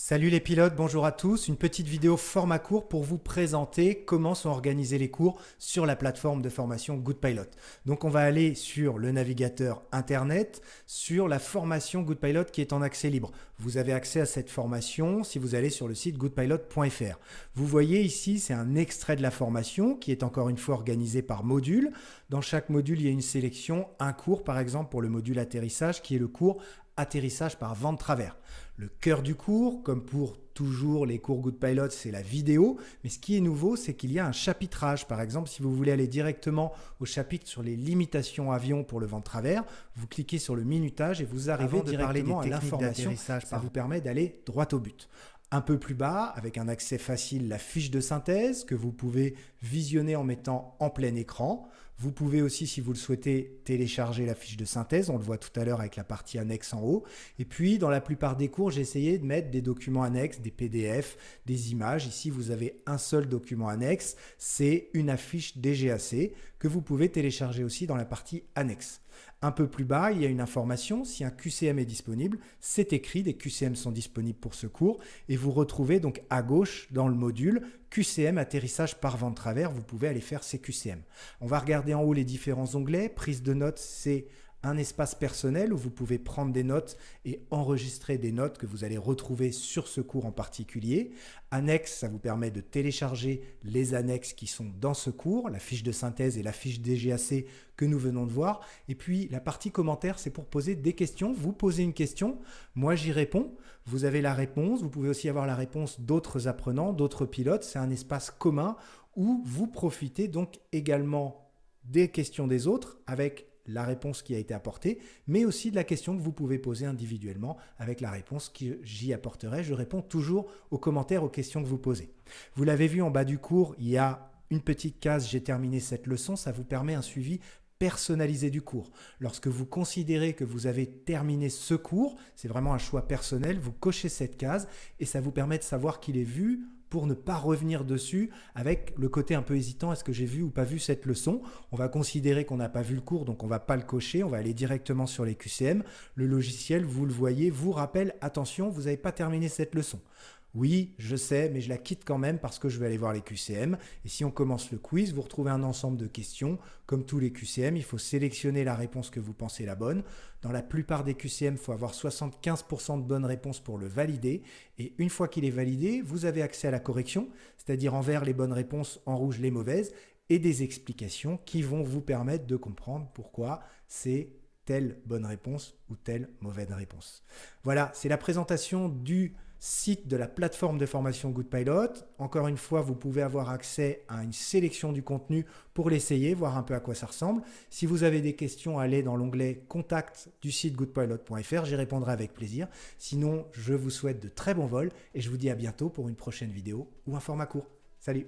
Salut les pilotes, bonjour à tous. Une petite vidéo format court pour vous présenter comment sont organisés les cours sur la plateforme de formation GoodPilot. Donc on va aller sur le navigateur internet, sur la formation GoodPilot qui est en accès libre. Vous avez accès à cette formation si vous allez sur le site goodpilot.fr. Vous voyez ici, c'est un extrait de la formation qui est encore une fois organisé par module. Dans chaque module, il y a une sélection, un cours par exemple pour le module atterrissage qui est le cours atterrissage par vent de travers. Le cœur du cours, comme pour toujours les cours GoodPilot, c'est la vidéo. Mais ce qui est nouveau, c'est qu'il y a un chapitrage. Par exemple, si vous voulez aller directement au chapitre sur les limitations avion pour le vent de travers, vous cliquez sur le minutage et vous arrivez directement à l'information. Ça vous permet d'aller droit au but. Un peu plus bas, avec un accès facile, la fiche de synthèse que vous pouvez visionner en mettant en plein écran. Vous pouvez aussi, si vous le souhaitez, télécharger la fiche de synthèse. On le voit tout à l'heure avec la partie annexe en haut. Et puis, dans la plupart des cours, j'ai essayé de mettre des documents annexes, des PDF, des images. Ici, vous avez un seul document annexe. C'est une affiche DGAC que vous pouvez télécharger aussi dans la partie annexe. Un peu plus bas, il y a une information. Si un QCM est disponible, c'est écrit. Des QCM sont disponibles pour ce cours. Et vous retrouvez donc à gauche dans le module QCM atterrissage par vent de travers. Vous pouvez aller faire ces QCM. On va regarder en haut les différents onglets. Prise de notes, c'est un espace personnel où vous pouvez prendre des notes et enregistrer des notes que vous allez retrouver sur ce cours en particulier. Annexe, ça vous permet de télécharger les annexes qui sont dans ce cours, la fiche de synthèse et la fiche DGAC que nous venons de voir. Et puis la partie commentaires, c'est pour poser des questions. Vous posez une question, moi j'y réponds. Vous avez la réponse, vous pouvez aussi avoir la réponse d'autres apprenants, d'autres pilotes. C'est un espace commun où vous profitez donc également des questions des autres avec la réponse qui a été apportée, mais aussi de la question que vous pouvez poser individuellement avec la réponse que j'y apporterai. Je réponds toujours aux commentaires, aux questions que vous posez. Vous l'avez vu en bas du cours, il y a une petite case « J'ai terminé cette leçon ». Ça vous permet un suivi personnalisé du cours. Lorsque vous considérez que vous avez terminé ce cours, c'est vraiment un choix personnel, vous cochez cette case et ça vous permet de savoir qu'il est vu pour ne pas revenir dessus avec le côté un peu hésitant, est-ce que j'ai vu ou pas vu cette leçon? On va considérer qu'on n'a pas vu le cours, donc on ne va pas le cocher, on va aller directement sur les QCM. Le logiciel, vous le voyez, vous rappelle, attention, vous n'avez pas terminé cette leçon. Oui, je sais, mais je la quitte quand même parce que je vais aller voir les QCM. Et si on commence le quiz, vous retrouvez un ensemble de questions. Comme tous les QCM, il faut sélectionner la réponse que vous pensez la bonne. Dans la plupart des QCM, il faut avoir 75% de bonnes réponses pour le valider. Et une fois qu'il est validé, vous avez accès à la correction, c'est-à-dire en vert les bonnes réponses, en rouge les mauvaises, et des explications qui vont vous permettre de comprendre pourquoi c'est telle bonne réponse ou telle mauvaise réponse. Voilà, c'est la présentation du site de la plateforme de formation GoodPilot. Encore une fois, vous pouvez avoir accès à une sélection du contenu pour l'essayer, voir un peu à quoi ça ressemble. Si vous avez des questions, allez dans l'onglet Contact du site goodpilot.fr, j'y répondrai avec plaisir. Sinon, je vous souhaite de très bons vols et je vous dis à bientôt pour une prochaine vidéo ou un format court. Salut!